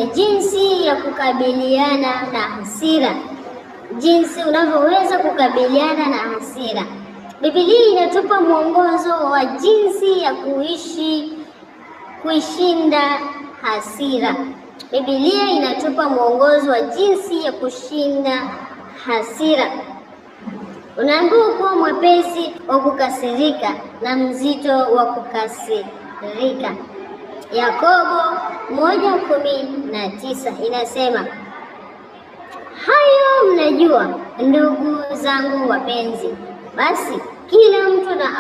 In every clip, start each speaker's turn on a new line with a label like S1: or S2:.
S1: jinsi ya kukabiliana na hasira, jinsi unavyoweza kukabiliana na hasira. Biblia inatupa mwongozo wa jinsi ya kuishinda hasira. Biblia inatupa mwongozo wa jinsi ya kushinda hasira. Unaambiwa kuwa mwepesi wa kukasirika na mzito wa kukasirika. Yakobo 1:19 inasema, hayo mnajua ndugu zangu wapenzi, basi kila mtu na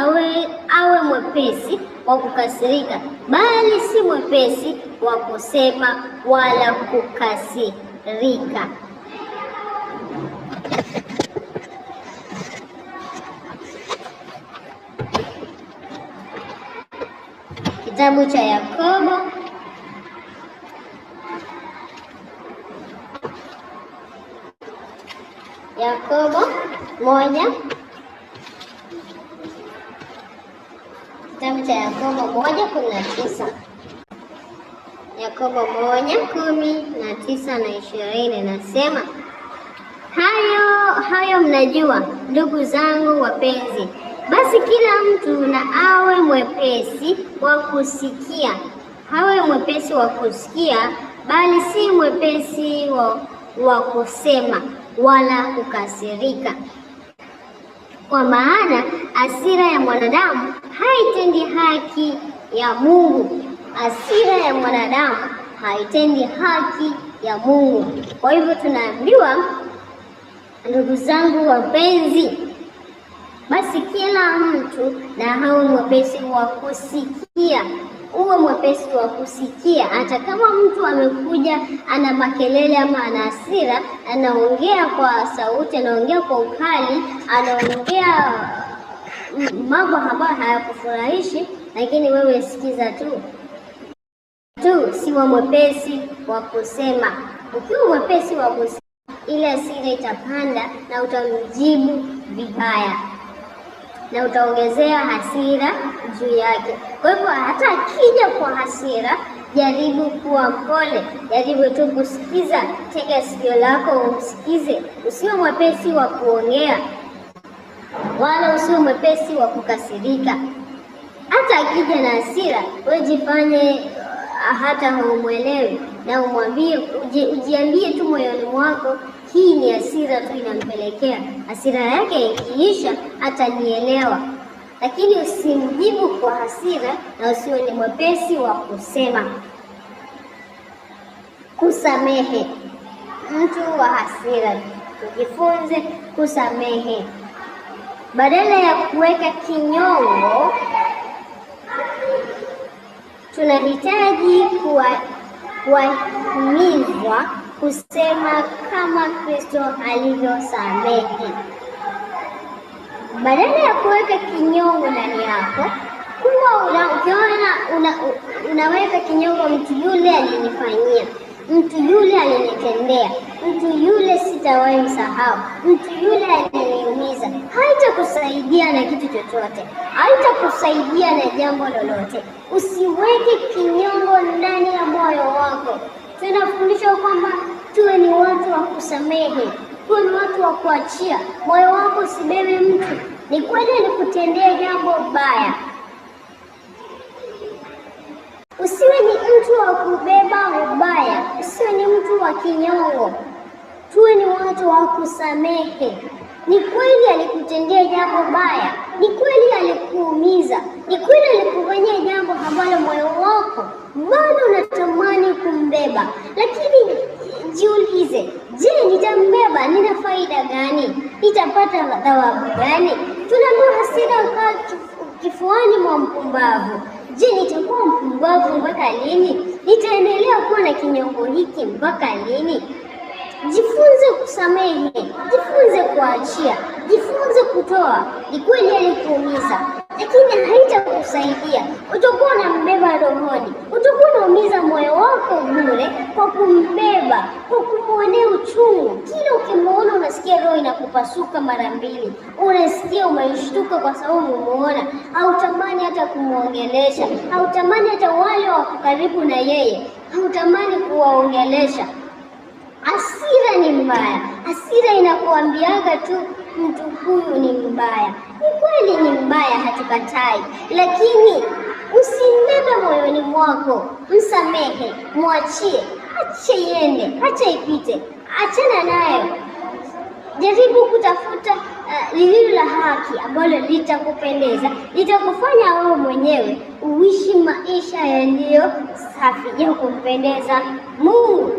S1: awe mwepesi wa kukasirika, bali si mwepesi wa kusema wala kukasirika. Kitabu cha Yakobo moja, kitabu cha Yakobo 1:19. Yakobo 1:19 na 20 nasema, hayo mnajua ndugu zangu wapenzi, basi kila mtu na awe mwepesi wa kusikia, bali si mwepesi wa kusema wala kukasirika. Kwa maana hasira ya mwanadamu haitendi haki ya Mungu. Hasira ya mwanadamu haitendi haki ya Mungu. Kwa hivyo tunaambiwa, ndugu zangu wapenzi, basi kila mtu na awe mwepesi wa kusikia. Uwe mwepesi wa kusikia, hata kama mtu amekuja ana makelele ama ana hasira, anaongea kwa sauti, anaongea kwa ukali, anaongea mambo ambayo hayakufurahishi, lakini wewe sikiza tu, siwa mwepesi wa kusema. Ukiwa mwepesi wa kusema, ile hasira itapanda na utamjibu vibaya na utaongezea hasira juu yake. Kwa hivyo hata akija kwa hasira, jaribu kuwa mpole, jaribu tu kusikiza, tega sikio lako umsikize. Usiwe mwepesi wa kuongea wala usiwe mwepesi wa kukasirika. Hata akija na hasira, wewe jifanye hata haumwelewi na ujiambie tu moyoni mwako, hii ni hasira tu inampelekea. Hasira yake ikiisha atanielewa. Lakini usimjibu kwa hasira na usiwe ni mwepesi wa kusema. Kusamehe. Mtu wa hasira, tujifunze kusamehe. Badala ya kuweka kinyongo, tunahitaji kuwahimizwa kusema kama Kristo alivyosamehe. Badala ya kuweka kinyongo ndani yako, ukiona unaweka kinyongo, mtu yule alinifanyia, mtu yule alinitendea, mtu yule sitawahi msahau, mtu yule aliniumiza, haitakusaidia na kitu chochote, haitakusaidia na jambo lolote. Usiweke kinyongo ndani ya moyo wako. Tunafundishwa kwamba tuwe ni watu wa kusamehe, tuwe ni watu wa kuachia. Moyo wako usibebe mtu. Ni kweli alikutendea jambo baya, usiwe ni mtu wa kubeba ubaya, usiwe ni mtu wa kinyongo. Tuwe ni watu wa kusamehe. Ni kweli alikutendea jambo baya, ni kweli alikuumiza, ni kweli alikufanyia jambo ambalo moyo wako bado unatamani kumbeba, lakini jiulize, je, nitambeba? Nina faida gani? Nitapata thawabu gani? Tunaambiwa hasira ukaa kifuani mwa mpumbavu. Je, nitakuwa mpumbavu mpaka lini? Nitaendelea kuwa na kinyongo hiki mpaka lini? Jifunze kusamehe, jifunze kuachia, jifunze kutoa. Ni kweli alikuumiza, lakini haitakusaidia. Utakuwa unambeba rohoni, utakuwa unaumiza moyo wako bure kwa kumbeba, kwa kumwonea uchungu. Kila ukimwona unasikia roho inakupasuka mara mbili, unasikia umeshtuka kwa sababu umemuona. Hautamani hata kumwongelesha, hautamani hata wale wako karibu na yeye. hautamani kuwaongelesha. Hasira ni mbaya. Hasira inakuambiaga tu mtu huyu ni mbaya. Ni kweli ni mbaya, hatukatai, lakini usimbebe moyoni mwako. Msamehe, mwachie, acha iende, acha ipite, achana nayo. Jaribu kutafuta lililo la haki ambalo litakupendeza, litakufanya wewe mwenyewe uishi maisha yaliyo safi ya kumpendeza Mungu.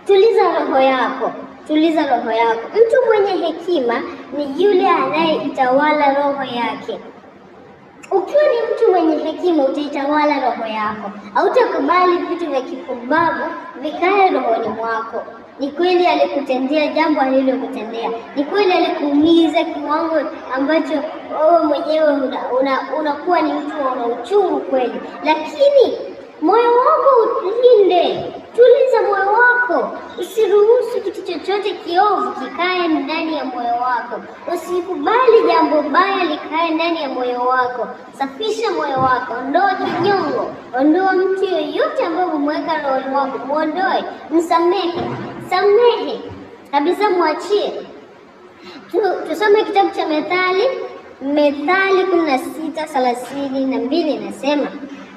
S1: Tuliza roho yako, tuliza roho yako. Mtu mwenye hekima ni yule anayeitawala roho yake. Ukiwa ni mtu mwenye hekima, utaitawala roho yako. Hautakubali vitu vya kipumbavu vikae rohoni mwako. Ni kweli alikutendea jambo alilokutendea, ni kweli alikuumiza kiwango ambacho wewe mwenyewe unakuwa ni mtu una uchungu kweli, lakini moyo wako ulinde. Tuliza moyo wako, usiruhusu kitu chochote kiovu kikae ndani ya moyo wako. Usikubali jambo baya likae ndani ya moyo wako. Safisha moyo wako, ondoa kinyongo, ondoa mtu yoyote ambaye umemweka rohoni mwako, muondoe. Msamehe, samehe kabisa, mwachie. Tusome kitabu cha Methali 16:32 inasema,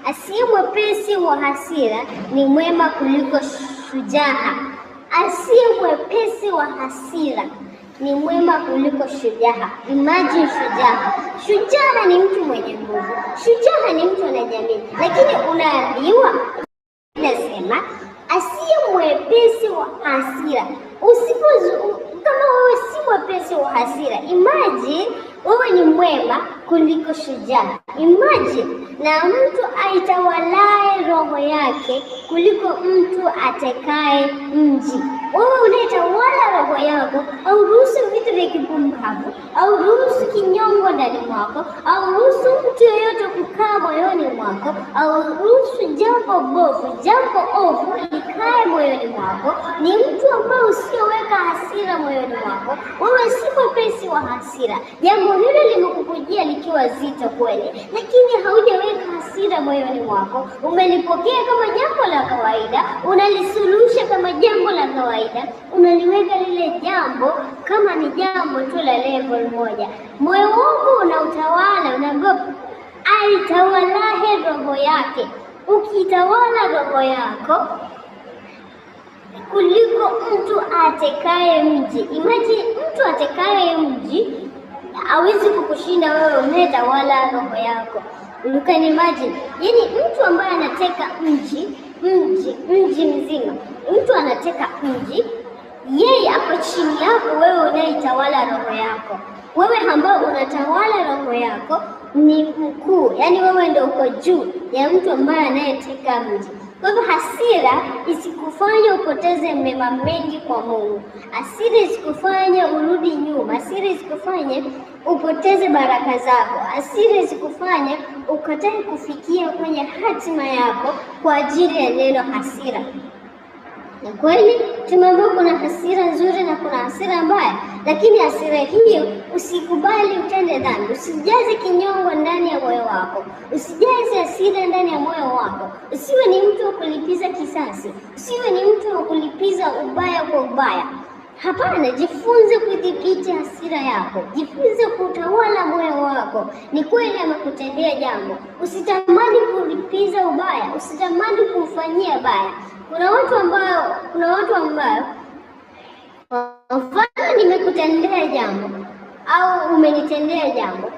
S1: asiye mwepesi wa hasira ni mwema kuliko shujaa. Asiye mwepesi wa hasira ni mwema kuliko shujaa. Imagine shujaa. Shujaa ni mtu mwenye nguvu. Shujaa ni mtu anajiamini. Lakini unaambiwa, nasema asiye mwepesi wa hasira. Kama wewe si mwepesi wa hasira, imagine wewe ni mwema kuliko shujaa. Imagine na mtu aitawalae roho yake kuliko mtu atekae mji. Wewe unaitawala roho yako, au ruhusu vitu vya kipumbavu, au ruhusu kinyongo ndani mwako, au ruhusu mtu yeyote kukaa moyoni mwako, au ruhusu jambo bovu, jambo ovu likae moyoni mwako. Ni mtu ambaye usioweka hasira moyoni mwako. Wewe si mwepesi wa hasira. Jambo hilo limekukujia likiwa zito kweli, lakini haujaweka hasira moyoni mwako. Umelipokea kama jambo la kawaida, unalisuluhisha kama jambo la kawaida, unaliweka lile jambo kama ni jambo tu la level moja. Moyo wako unautawala, unaogopa aitawalahe roho yake. Ukitawala roho yako kuliko mtu atekaye mji. Imagine mtu atekaye mji hawezi kukushinda wewe unayetawala roho yako. You can imagine. Yaani mtu ambaye anateka mji mzima. Mtu anateka mji, yeye ako chini yako wewe unayetawala roho yako. Wewe ambao unatawala roho yako ni mkuu. Yaani wewe ndio uko juu ya mtu ambaye anayeteka mji. Kwa hivyo hasira isikufanye upoteze mema mengi kwa Mungu. Hasira isikufanye urudi nyuma. Hasira isikufanye upoteze baraka zako. Hasira isikufanye ukatae kufikia kwenye hatima yako kwa ajili ya neno hasira. Ni kweli tumeambiwa kuna hasira nzuri na kuna hasira mbaya, lakini hasira hiyo usikubali utende dhambi. Usijaze kinyongo ndani ya moyo wako, usijaze hasira ndani ya moyo wako. Usiwe ni mtu wa kulipiza kisasi, usiwe ni mtu wa kulipiza ubaya kwa ubaya. Hapana, jifunze kudhibiti hasira yako, jifunze kutawala moyo wako. Ni kweli amekutendea jambo, usitamani kulipiza ubaya, usitamani kumfanyia baya. Kuna watu ambao mfano nimekutendea jambo au umenitendea jambo,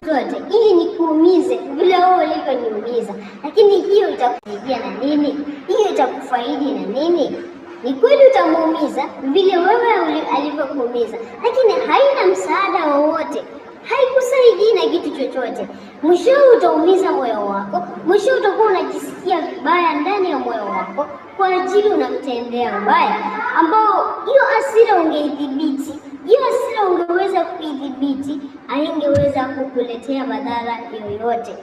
S1: zote ili nikuumize vile wewe ulivyoniumiza, lakini hiyo itakusaidia na nini? Hiyo itakufaidi na nini? Ni kweli utamuumiza vile wewe alivyokuumiza, lakini haina msaada wowote, haikusaidii na kitu chochote. Mwisho utaumiza moyo wako, mwisho utakuwa unajisikia vibaya ndani ya moyo wako kwa ajili unamtendea mbaya, ambao hiyo hasira ungeidhibiti, hiyo hasira ungeweza kuidhibiti, haingeweza kukuletea madhara yoyote.